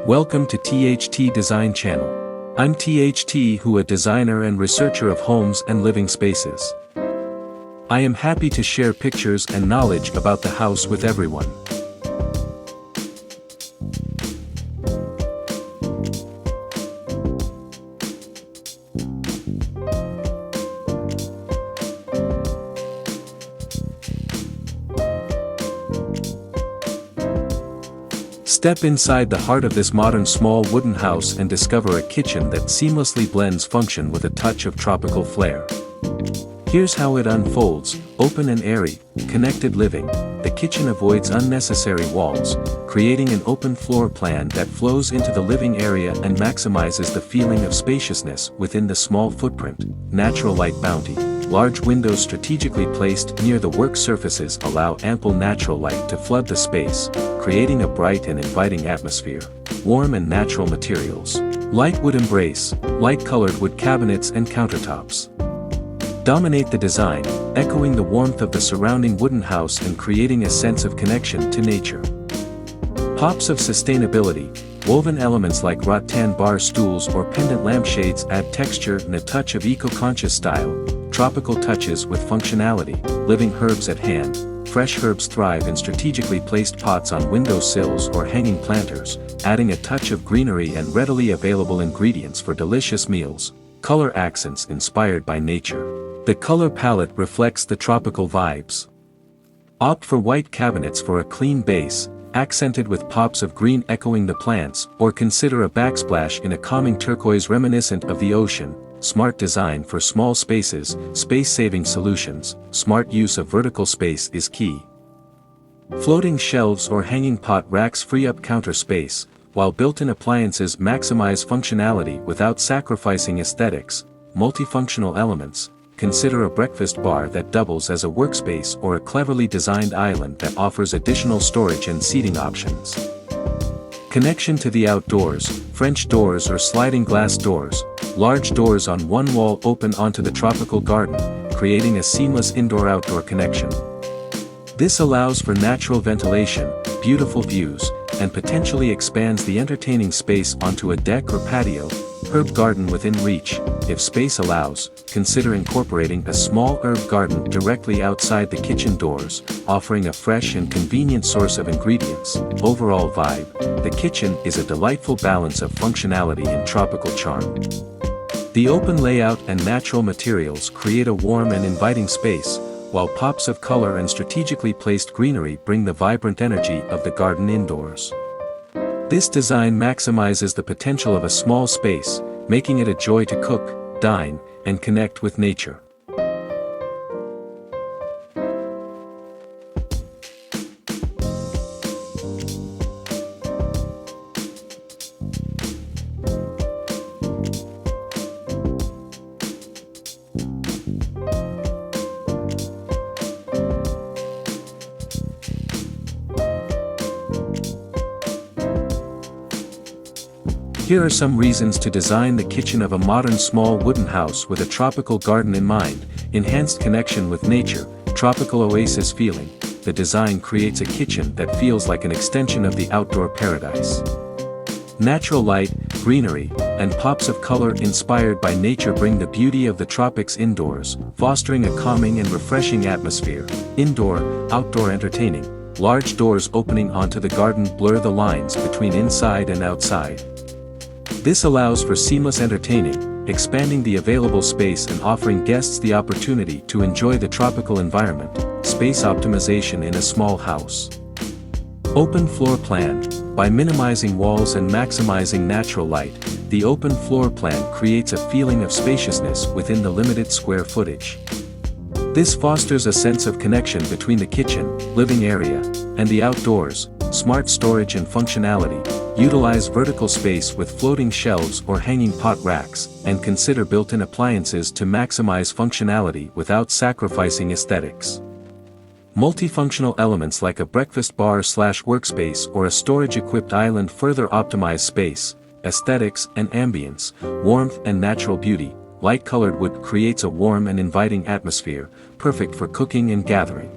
Welcome to THT Design Channel. I'm THT, who a designer and researcher of homes and living spaces. I am happy to share pictures and knowledge about the house with everyone. Step inside the heart of this modern small wooden house and discover a kitchen that seamlessly blends function with a touch of tropical flair. Here's how it unfolds: open and airy, connected living. The kitchen avoids unnecessary walls, creating an open floor plan that flows into the living area and maximizes the feeling of spaciousness within the small footprint. Natural light bounty. Large windows strategically placed near the work surfaces allow ample natural light to flood the space, creating a bright and inviting atmosphere. Warm and natural materials. Light wood embrace, light-colored wood cabinets and countertops dominate the design, echoing the warmth of the surrounding wooden house and creating a sense of connection to nature. Pops of sustainability. Woven elements like rattan bar stools or pendant lampshades add texture and a touch of eco-conscious style. Tropical touches with functionality. Living herbs at hand. Fresh herbs thrive in strategically placed pots on windowsills or hanging planters, adding a touch of greenery and readily available ingredients for delicious meals. Color accents inspired by nature. The color palette reflects the tropical vibes. Opt for white cabinets for a clean base, accented with pops of green echoing the plants, or consider a backsplash in a calming turquoise reminiscent of the ocean. Smart design for small spaces, space-saving solutions. Smart use of vertical space is key. Floating shelves or hanging pot racks free up counter space, while built-in appliances maximize functionality without sacrificing aesthetics. Multifunctional elements. Consider a breakfast bar that doubles as a workspace or a cleverly designed island that offers additional storage and seating options. Connection to the outdoors. French doors or sliding glass doors. Large doors on one wall open onto the tropical garden, creating a seamless indoor-outdoor connection. This allows for natural ventilation, beautiful views, and potentially expands the entertaining space onto a deck or patio. Herb garden within reach. If space allows, consider incorporating a small herb garden directly outside the kitchen doors, offering a fresh and convenient source of ingredients. Overall vibe. The kitchen is a delightful balance of functionality and tropical charm. The open layout and natural materials create a warm and inviting space, while pops of color and strategically placed greenery bring the vibrant energy of the garden indoors. This design maximizes the potential of a small space, making it a joy to cook, dine, and connect with nature. Here are some reasons to design the kitchen of a modern small wooden house with a tropical garden in mind. Enhanced connection with nature, tropical oasis feeling. The design creates a kitchen that feels like an extension of the outdoor paradise. Natural light, greenery, and pops of color inspired by nature bring the beauty of the tropics indoors, fostering a calming and refreshing atmosphere. Indoor-outdoor entertaining. Large doors opening onto the garden blur the lines between inside and outside. This allows for seamless entertaining, expanding the available space and offering guests the opportunity to enjoy the tropical environment. Space optimization in a small house. Open floor plan. By minimizing walls and maximizing natural light, the open floor plan creates a feeling of spaciousness within the limited square footage. This fosters a sense of connection between the kitchen, living area, and the outdoors. Smart storage and functionality. Utilize vertical space with floating shelves or hanging pot racks, and consider built-in appliances to maximize functionality without sacrificing aesthetics. Multifunctional elements like a breakfast bar/workspace or a storage-equipped island further optimize space, aesthetics and ambience. Warmth and natural beauty. Light-colored wood creates a warm and inviting atmosphere, perfect for cooking and gathering.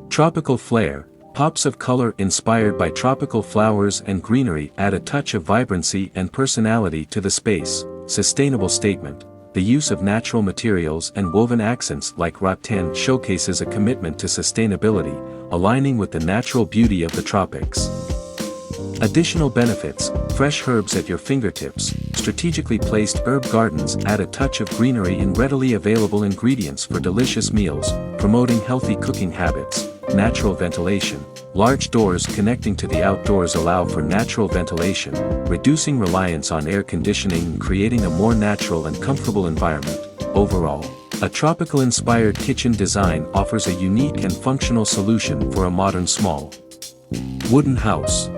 Tropical flair. Pops of color inspired by tropical flowers and greenery add a touch of vibrancy and personality to the space. Sustainable statement. The use of natural materials and woven accents like rattan showcases a commitment to sustainability, aligning with the natural beauty of the tropics. Additional benefits: fresh herbs at your fingertips. Strategically placed herb gardens add a touch of greenery in readily available ingredients for delicious meals, promoting healthy cooking habits. Natural ventilation. Large doors connecting to the outdoors allow for natural ventilation, reducing reliance on air conditioning and creating a more natural and comfortable environment. Overall, a tropical-inspired kitchen design offers a unique and functional solution for a modern small wooden house.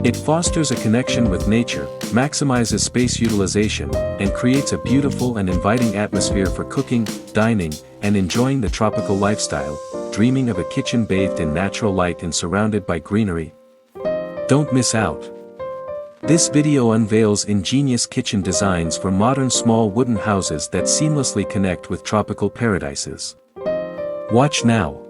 It fosters a connection with nature, maximizes space utilization, and creates a beautiful and inviting atmosphere for cooking, dining, and enjoying the tropical lifestyle. Dreaming of a kitchen bathed in natural light and surrounded by greenery? Don't miss out. This video unveils ingenious kitchen designs for modern small wooden houses that seamlessly connect with tropical paradises. Watch now.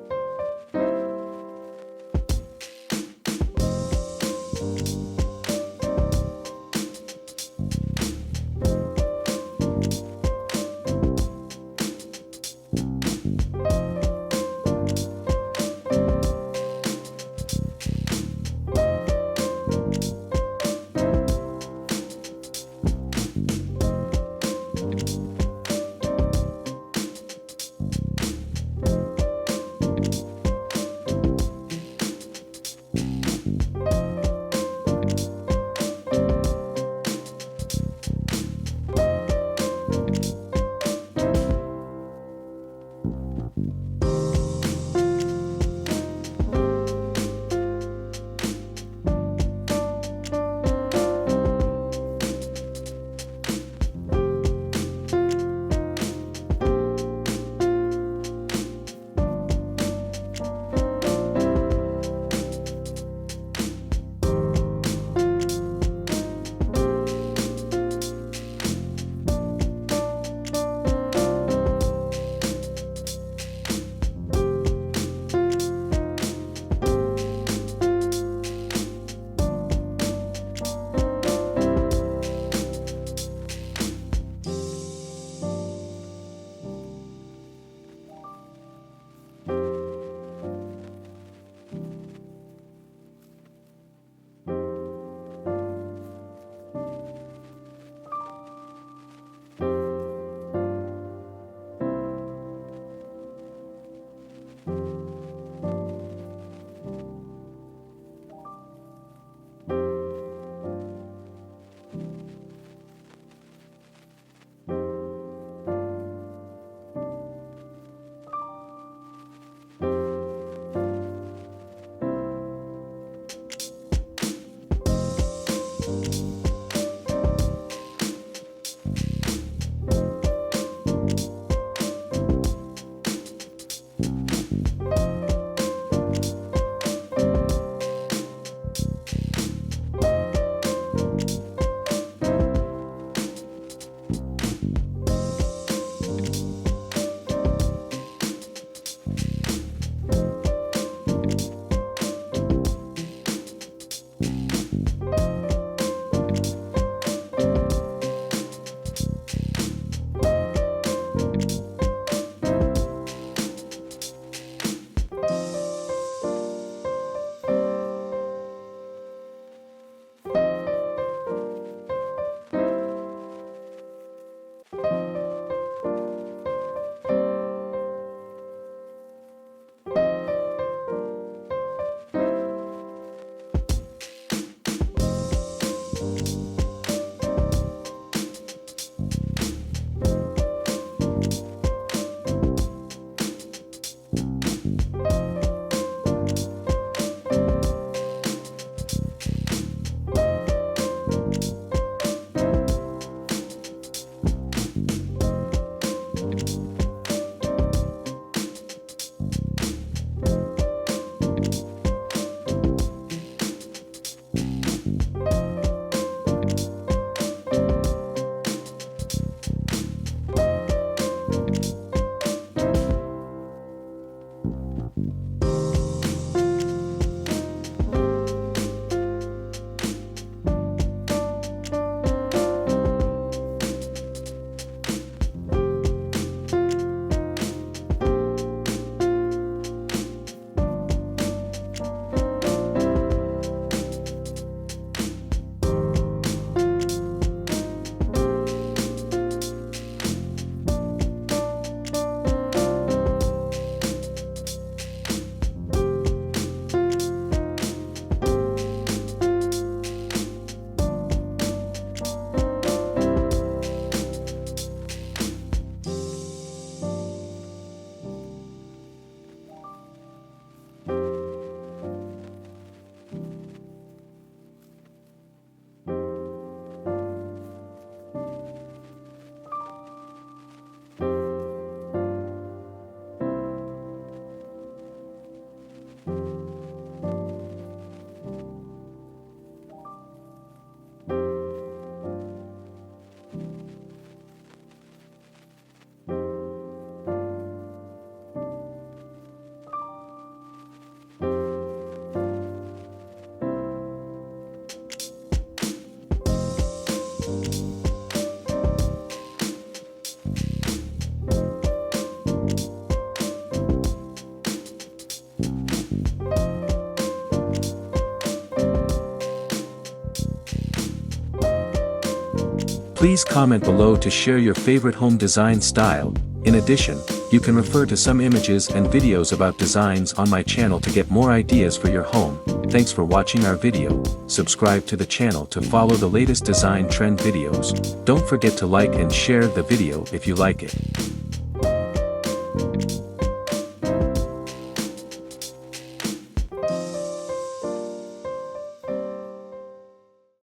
Please comment below to share your favorite home design style. In addition, you can refer to some images and videos about designs on my channel to get more ideas for your home. Thanks for watching our video. Subscribe to the channel to follow the latest design trend videos. Don't forget to like and share the video if you like it.